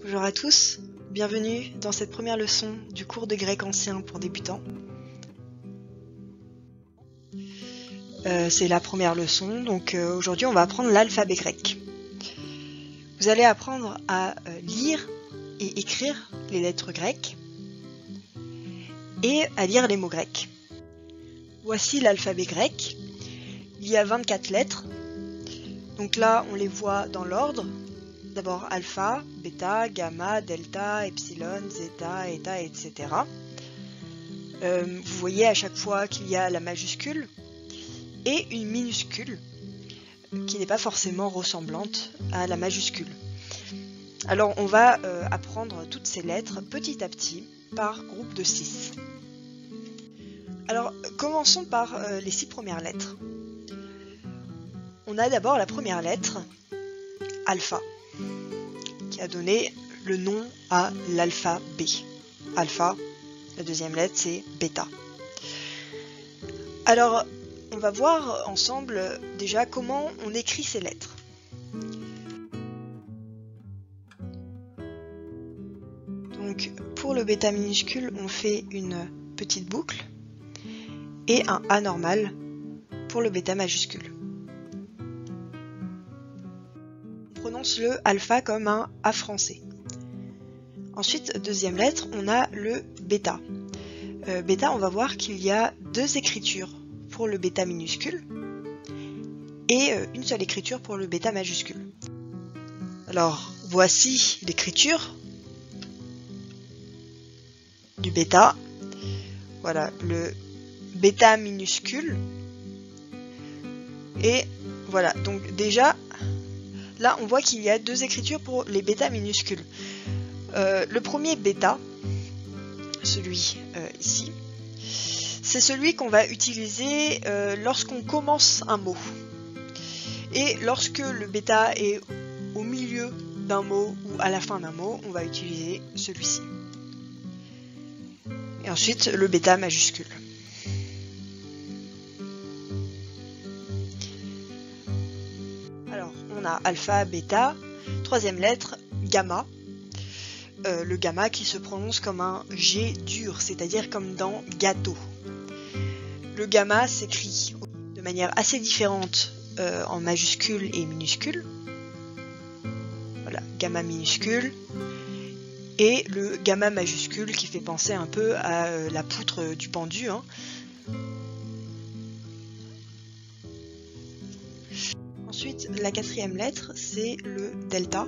Bonjour à tous, bienvenue dans cette première leçon du cours de grec ancien pour débutants. C'est la première leçon, donc aujourd'hui on va apprendre l'alphabet grec. Vous allez apprendre à lire et écrire les lettres grecques et à lire les mots grecs. Voici l'alphabet grec. Il y a 24 lettres. Donc là, on les voit dans l'ordre. D'abord alpha, bêta, gamma, delta, epsilon, zeta, eta, etc. Vous voyez à chaque fois qu'il y a la majuscule et une minuscule qui n'est pas forcément ressemblante à la majuscule. Alors on va apprendre toutes ces lettres petit à petit par groupe de 6. Alors commençons par les 6 premières lettres. On a d'abord la première lettre, alpha, qui a donné le nom à l'alphabet. Alpha, la deuxième lettre c'est bêta. Alors on va voir ensemble déjà comment on écrit ces lettres. Donc pour le bêta minuscule, on fait une petite boucle et un A normal pour le bêta majuscule. On prononce le alpha comme un A français. Ensuite, deuxième lettre, on a le bêta. Bêta, on va voir qu'il y a deux écritures pour le bêta minuscule et une seule écriture pour le bêta majuscule. Alors, voici l'écriture du bêta. Voilà, le bêta minuscule. Et voilà, donc déjà, là on voit qu'il y a deux écritures pour les bêta minuscules. Le premier bêta, celui ici, c'est celui qu'on va utiliser lorsqu'on commence un mot. Et lorsque le bêta est au milieu d'un mot ou à la fin d'un mot, on va utiliser celui-ci. Et ensuite le bêta majuscule. Alors on a alpha, bêta, troisième lettre, gamma. Le gamma qui se prononce comme un G dur, c'est-à-dire comme dans gâteau. Le gamma s'écrit de manière assez différente en majuscule et minuscule. Voilà, gamma minuscule. Et le gamma majuscule qui fait penser un peu à la poutre du pendu. Ensuite, la quatrième lettre, c'est le delta.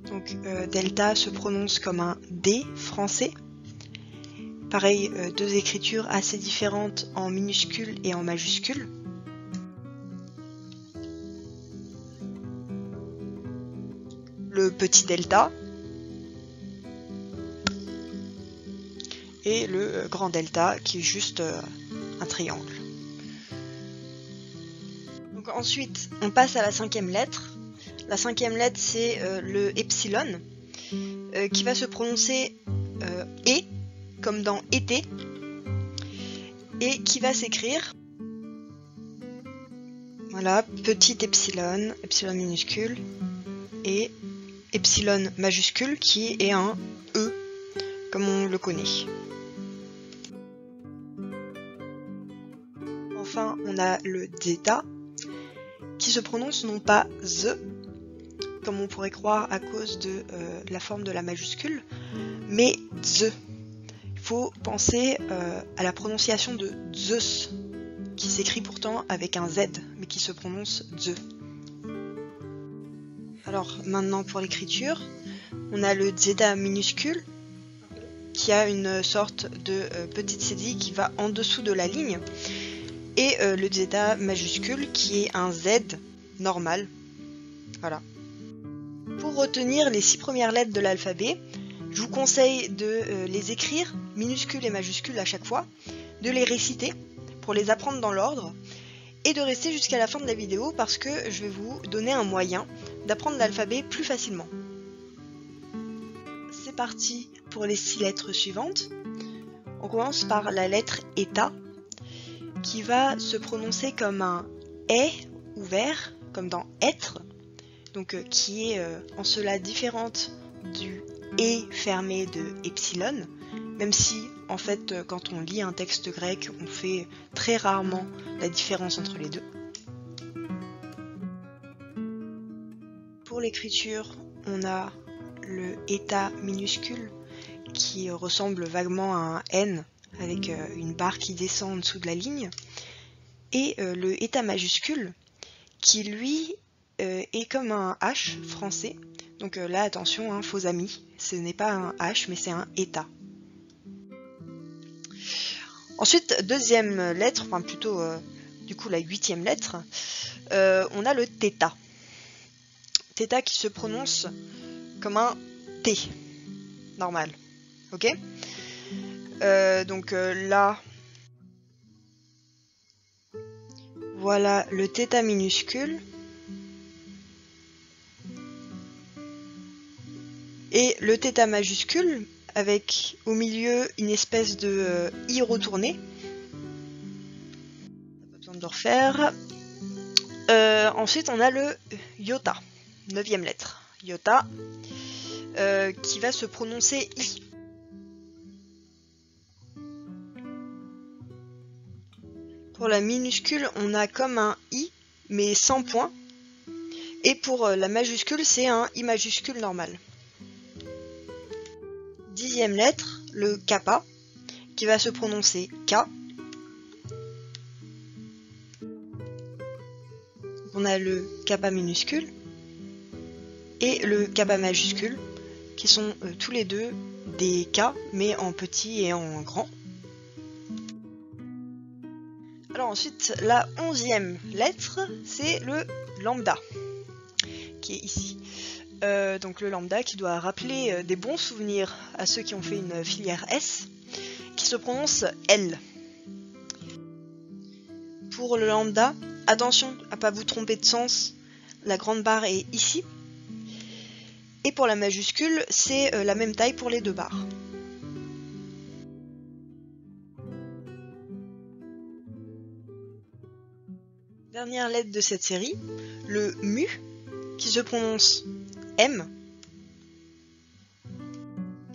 Donc delta se prononce comme un D français. Pareil, deux écritures assez différentes en minuscule et en majuscule. Le petit delta. Et le grand delta qui est juste un triangle. Donc ensuite, on passe à la cinquième lettre. La cinquième lettre, c'est le epsilon, qui va se prononcer E, comme dans été, et qui va s'écrire, voilà, petit epsilon, epsilon minuscule, et epsilon majuscule, qui est un E, comme on le connaît. Enfin, on a le zeta, qui se prononce non pas Z, comme on pourrait croire à cause de la forme de la majuscule, mais Z. Il faut penser à la prononciation de Zeus, qui s'écrit pourtant avec un Z, mais qui se prononce Z. Alors maintenant pour l'écriture, on a le zeta minuscule, qui a une sorte de petite cédille qui va en dessous de la ligne, et le zeta majuscule, qui est un Z normal. Voilà. Pour retenir les 6 premières lettres de l'alphabet, je vous conseille de les écrire, minuscules et majuscules à chaque fois, de les réciter pour les apprendre dans l'ordre, et de rester jusqu'à la fin de la vidéo parce que je vais vous donner un moyen d'apprendre l'alphabet plus facilement. C'est parti pour les 6 lettres suivantes. On commence par la lettre eta, qui va se prononcer comme un est ouvert, comme dans être. Donc qui est en cela différente du et fermé de epsilon, même si en fait quand on lit un texte grec on fait très rarement la différence entre les deux. Pour l'écriture, on a le eta minuscule qui ressemble vaguement à un N avec une barre qui descend en dessous de la ligne, et le eta majuscule qui lui est comme un H français. Donc là attention, hein, faux amis, ce n'est pas un H mais c'est un eta. Ensuite, deuxième lettre, enfin plutôt du coup la 8e lettre, on a le θ. θ qui se prononce comme un T, normal. Ok. Donc là, voilà le θ minuscule. Et le θ majuscule, avec au milieu une espèce de I retourné. Pas besoin de le refaire. Ensuite, on a le iota, 9e lettre. Iota, qui va se prononcer I. Pour la minuscule, on a comme un I, mais sans point. Et pour la majuscule, c'est un I majuscule normal. 10e lettre, le kappa, qui va se prononcer K. On a le kappa minuscule et le kappa majuscule, qui sont tous les deux des K, mais en petit et en grand. Alors ensuite, la 11e lettre, c'est le lambda, qui est ici. Donc le lambda qui doit rappeler des bons souvenirs à ceux qui ont fait une filière S, qui se prononce L. Pour le lambda, attention à ne pas vous tromper de sens, la grande barre est ici. Et pour la majuscule, c'est la même taille pour les deux barres. Dernière lettre de cette série, le mu, qui se prononce M,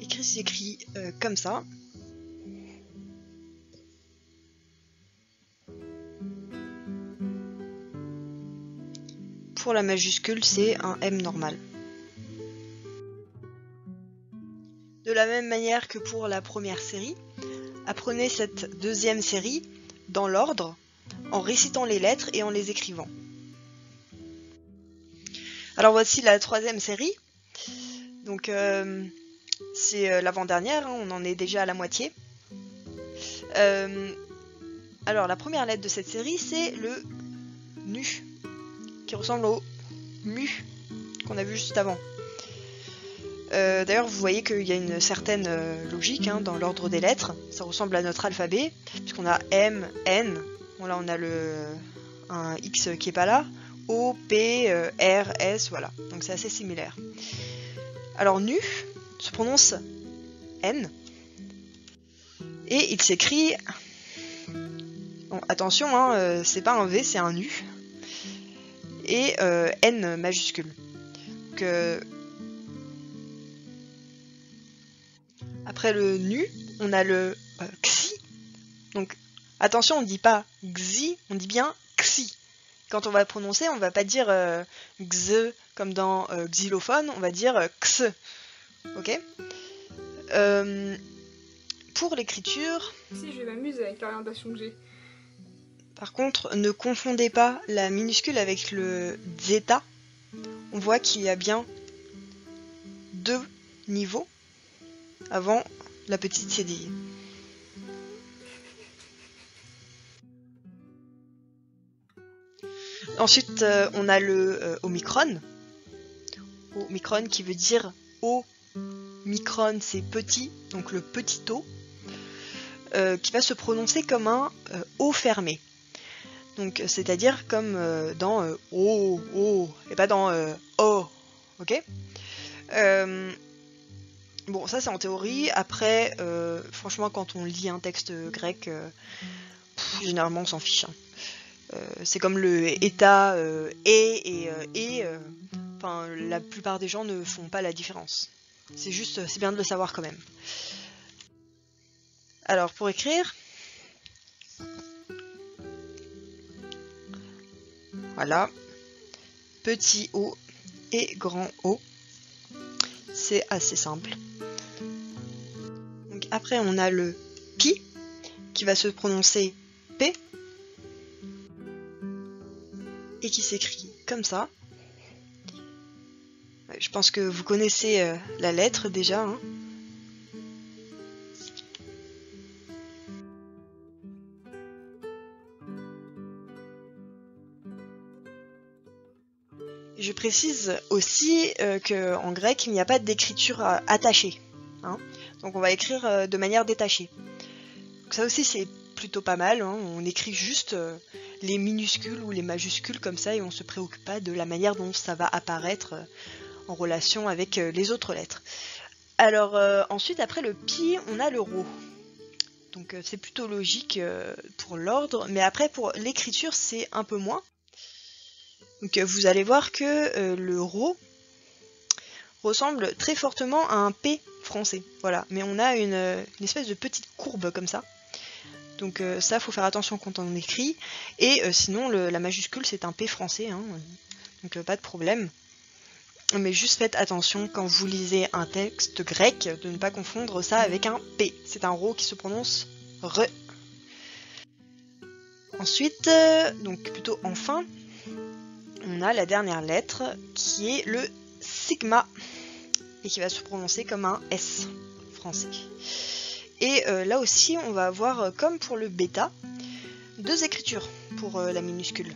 et qui s'écrit comme ça. Pour la majuscule, c'est un M normal. De la même manière que pour la première série, apprenez cette deuxième série dans l'ordre, en récitant les lettres et en les écrivant. Alors voici la 3e série. Donc c'est l'avant-dernière, hein, on en est déjà à la moitié. Alors la première lettre de cette série, c'est le nu, qui ressemble au mu qu'on a vu juste avant. D'ailleurs vous voyez qu'il y a une certaine logique hein, dans l'ordre des lettres. Ça ressemble à notre alphabet, puisqu'on a M, N, bon là on a un X qui est pas là, O, P, R, S, voilà. Donc c'est assez similaire. Alors nu se prononce N. Et il s'écrit... Bon, attention, hein, c'est pas un V, c'est un U. Et N majuscule. Donc, après le nu, on a le xi. Donc attention, on ne dit pas xi, on dit bien xi. Quand on va prononcer, on va pas dire xe comme dans xylophone, on va dire x. Ok. Pour l'écriture... Si, je m'amuse avec l'orientation que j'ai. Par contre, ne confondez pas la minuscule avec le zeta. On voit qu'il y a bien 2 niveaux avant la petite cédille. Ensuite, on a le omicron. Omicron qui veut dire O. Micron, c'est petit, donc le petit O, qui va se prononcer comme un O fermé. Donc, c'est-à-dire comme dans O, et pas dans O. Ok. Bon, ça c'est en théorie. Après, franchement, quand on lit un texte grec, généralement on s'en fiche. Hein. C'est comme le eta et enfin, la plupart des gens ne font pas la différence. c'est bien de le savoir quand même. Alors pour écrire, voilà, petit O et grand O, c'est assez simple. Donc après on a le pi qui va se prononcer P et qui s'écrit comme ça. Je pense que vous connaissez la lettre déjà, hein. Je précise aussi qu'en grec, il n'y a pas d'écriture attachée, hein. Donc on va écrire de manière détachée. Donc ça aussi c'est plutôt pas mal, hein. On écrit juste les minuscules ou les majuscules comme ça et on se préoccupe pas de la manière dont ça va apparaître en relation avec les autres lettres. Alors ensuite après le pi, on a le rho. Donc c'est plutôt logique pour l'ordre, mais après pour l'écriture c'est un peu moins. Donc vous allez voir que le rho ressemble très fortement à un P français, voilà, mais on a une espèce de petite courbe comme ça. Donc ça, faut faire attention quand on écrit, et sinon la majuscule c'est un P français, hein, donc pas de problème. Mais juste faites attention quand vous lisez un texte grec de ne pas confondre ça avec un P. C'est un rho qui se prononce re. Ensuite, donc plutôt enfin, on a la dernière lettre qui est le sigma et qui va se prononcer comme un S français. Et là aussi, on va avoir, comme pour le bêta, deux écritures pour la minuscule.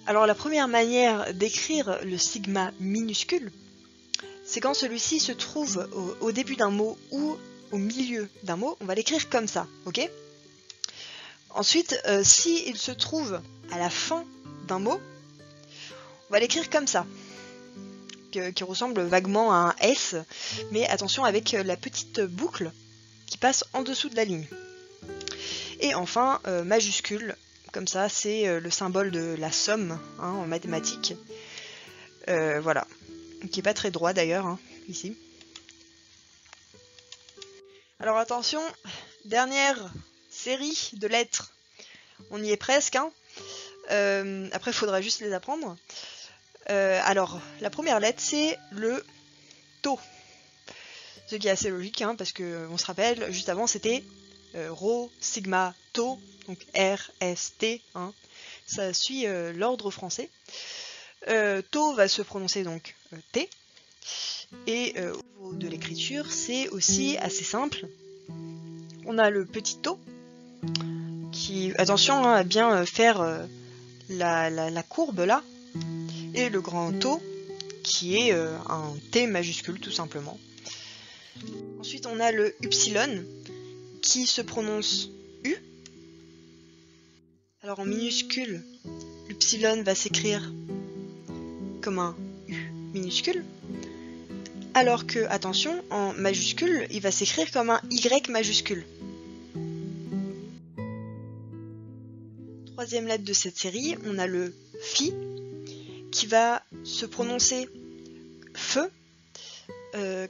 Alors la première manière d'écrire le sigma minuscule, c'est quand celui-ci se trouve au début d'un mot ou au milieu d'un mot, on va l'écrire comme ça, ok? Ensuite, si il se trouve à la fin d'un mot, on va l'écrire comme ça, qui ressemble vaguement à un S, mais attention avec la petite boucle qui passe en dessous de la ligne. Et enfin, majuscule, comme ça, c'est le symbole de la somme, hein, en mathématiques. Voilà, qui n'est pas très droit d'ailleurs, hein, ici. Alors attention, dernière série de lettres. On y est presque, hein. Après, il faudra juste les apprendre. Alors, la première lettre, c'est le To. Ce qui est assez logique, hein, parce qu'on se rappelle, juste avant, c'était Rho, Sigma, To, donc R, S, T. Hein. Ça suit l'ordre français. To va se prononcer donc T. Et au niveau de l'écriture, c'est aussi assez simple. On a le petit To, qui, attention hein, à bien faire la courbe là, et le grand To, qui est un T majuscule tout simplement. Ensuite on a le Upsilon, qui se prononce U. Alors en minuscule, l'Upsilon va s'écrire comme un U minuscule, alors que, attention, en majuscule, il va s'écrire comme un Y majuscule. Troisième lettre de cette série, on a le Phi, qui va se prononcer feu,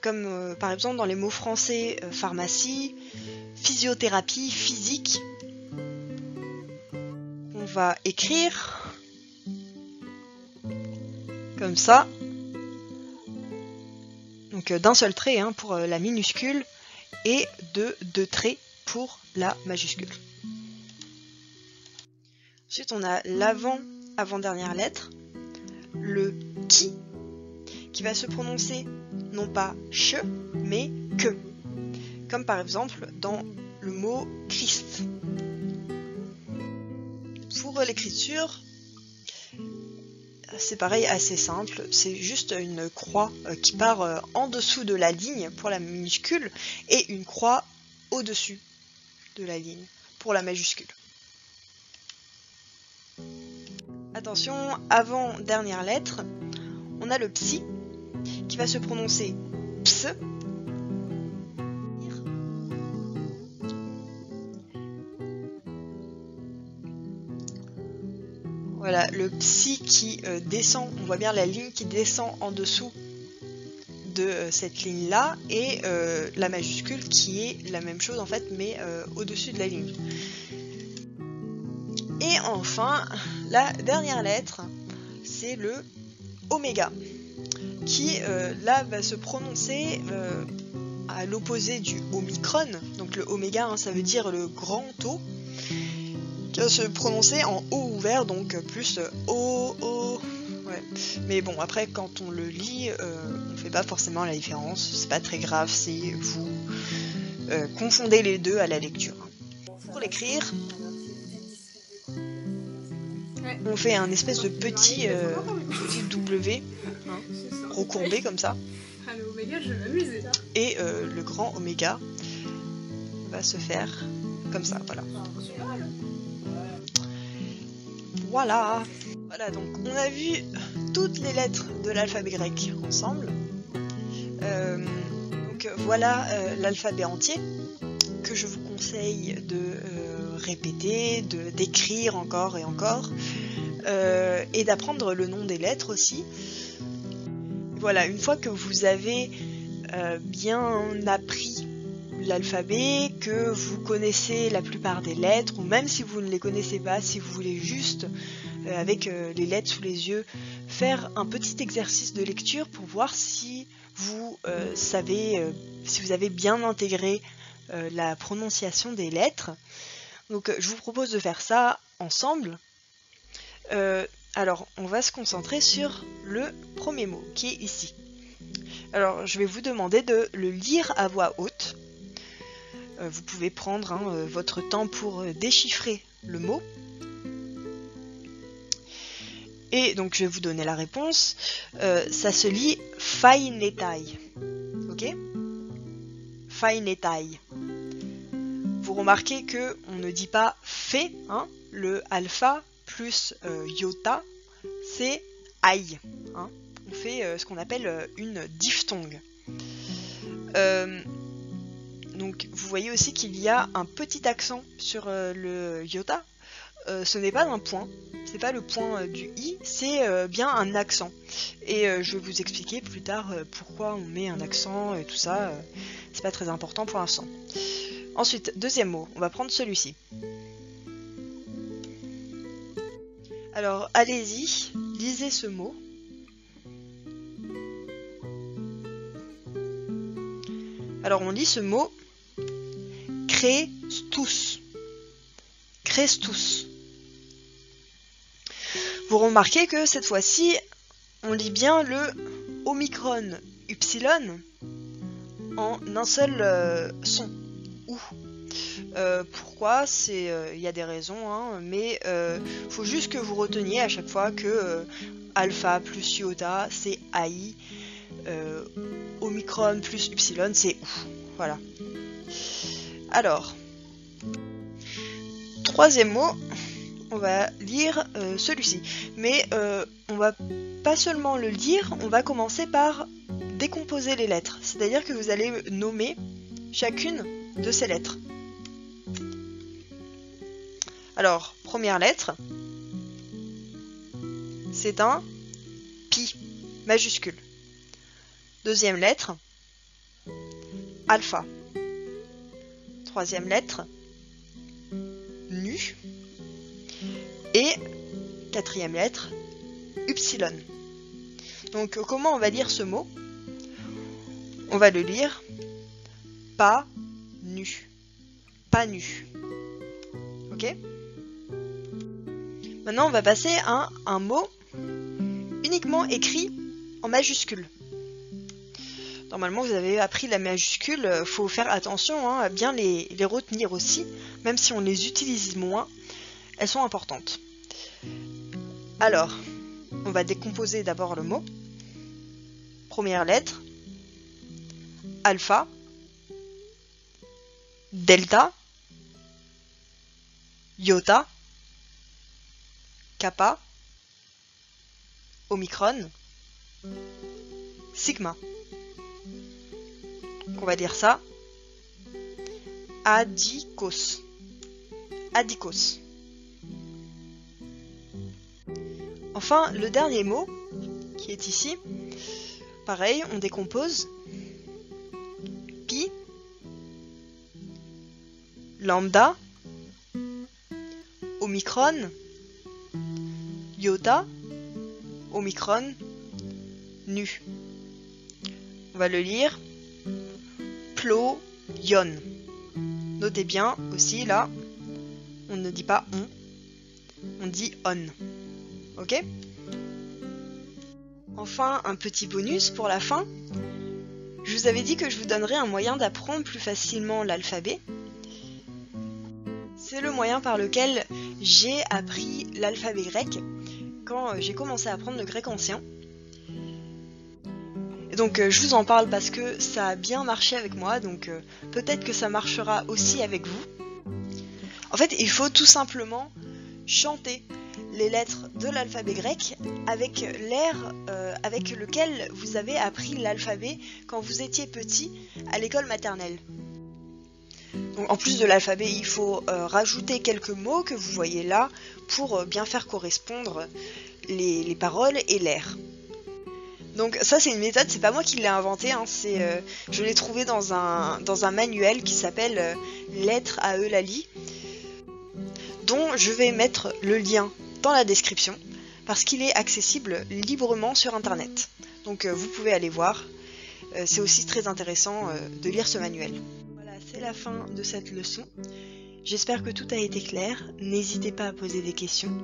comme par exemple dans les mots français pharmacie, physiothérapie, physique. On va écrire comme ça, donc d'un seul trait hein, pour la minuscule et de deux traits pour la majuscule. Ensuite on a l'avant-dernière lettre, le qui va se prononcer non pas ch mais que, comme par exemple dans le mot Christ. Pour l'écriture, c'est pareil, assez simple, c'est juste une croix qui part en dessous de la ligne pour la minuscule et une croix au-dessus de la ligne pour la majuscule. Attention, avant dernière lettre, on a le psi qui va se prononcer ps. Voilà, le psi qui descend, on voit bien la ligne qui descend en dessous de cette ligne-là et la majuscule qui est la même chose en fait, mais au-dessus de la ligne. Et enfin, la dernière lettre, c'est le oméga, qui là va se prononcer à l'opposé du omicron. Donc le oméga, hein, ça veut dire le grand O, qui va se prononcer en O ouvert, donc plus O, O. Ouais. Mais bon, après, quand on le lit, on fait pas forcément la différence. C'est pas très grave si vous confondez les deux à la lecture. Pour l'écrire, on fait un espèce de petit W, hein, recourbé comme ça. Ah, le oméga, je vais m'amuser là. Et le grand oméga va se faire comme ça, voilà. Voilà, donc on a vu toutes les lettres de l'alphabet grec ensemble. Donc voilà l'alphabet entier que je vous conseille de répéter, d'écrire encore et encore, et d'apprendre le nom des lettres aussi. Voilà, une fois que vous avez bien appris l'alphabet, que vous connaissez la plupart des lettres, ou même si vous ne les connaissez pas, si vous voulez juste, avec les lettres sous les yeux, faire un petit exercice de lecture pour voir si vous si vous avez bien intégré la prononciation des lettres. Donc je vous propose de faire ça ensemble. Alors on va se concentrer sur le premier mot qui est ici. Alors je vais vous demander de le lire à voix haute. Vous pouvez prendre votre temps pour déchiffrer le mot. Et donc je vais vous donner la réponse. Ça se lit Fainetai. Ok? Fainetai. Vous remarquez que on ne dit pas fait, hein, le alpha plus iota, c'est aïe. Hein. On fait ce qu'on appelle une diphtongue. Donc vous voyez aussi qu'il y a un petit accent sur le iota. Ce n'est pas un point, c'est pas le point du i, c'est bien un accent. Et je vais vous expliquer plus tard pourquoi on met un accent et tout ça. C'est pas très important pour l'instant. Ensuite, deuxième mot, on va prendre celui-ci. Alors allez-y, lisez ce mot. Alors on lit ce mot Crestus. Crestus. Vous remarquez que cette fois-ci, on lit bien le omicron upsilon en un seul son. Ou. Pourquoi? Il y a des raisons, hein, mais faut juste que vous reteniez à chaque fois que alpha plus iota c'est AI, omicron plus upsilon c'est OU. Voilà. Alors, troisième mot, on va lire celui-ci. Mais on va pas seulement le lire, on va commencer par décomposer les lettres. C'est-à-dire que vous allez nommer chacune de ces lettres. Alors, première lettre, c'est un pi majuscule. Deuxième lettre, alpha. Troisième lettre, nu. Et quatrième lettre, upsilon. Donc comment on va lire ce mot? On va le lire pas nu. Pas nu. Ok? Maintenant on va passer à un mot uniquement écrit en majuscule. Normalement vous avez appris la majuscule, faut faire attention à bien les retenir aussi, même si on les utilise moins, elles sont importantes. Alors, on va décomposer d'abord le mot. Première lettre, alpha, delta, iota, kappa, omicron, sigma. On va dire ça, adikos. Adikos. Enfin, le dernier mot, qui est ici, pareil, on décompose. lambda, omicron, iota, omicron, nu. On va le lire. Plo, ion. Notez bien aussi là, on ne dit pas on dit on. Ok? Enfin, un petit bonus pour la fin. Je vous avais dit que je vous donnerais un moyen d'apprendre plus facilement l'alphabet. C'est le moyen par lequel j'ai appris l'alphabet grec quand j'ai commencé à apprendre le grec ancien. Et donc je vous en parle parce que ça a bien marché avec moi, donc peut-être que ça marchera aussi avec vous. En fait, il faut tout simplement chanter les lettres de l'alphabet grec avec l'air avec lequel vous avez appris l'alphabet quand vous étiez petit à l'école maternelle. Donc, en plus de l'alphabet, il faut rajouter quelques mots que vous voyez là pour bien faire correspondre les paroles et l'air. Donc ça c'est une méthode, c'est pas moi qui l'ai inventée, hein, je l'ai trouvé dans un manuel qui s'appelle Lettres à Eulalie, dont je vais mettre le lien dans la description parce qu'il est accessible librement sur internet. Donc vous pouvez aller voir, c'est aussi très intéressant de lire ce manuel. Voilà, c'est la fin de cette leçon. J'espère que tout a été clair, n'hésitez pas à poser des questions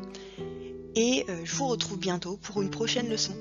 et je vous retrouve bientôt pour une prochaine leçon.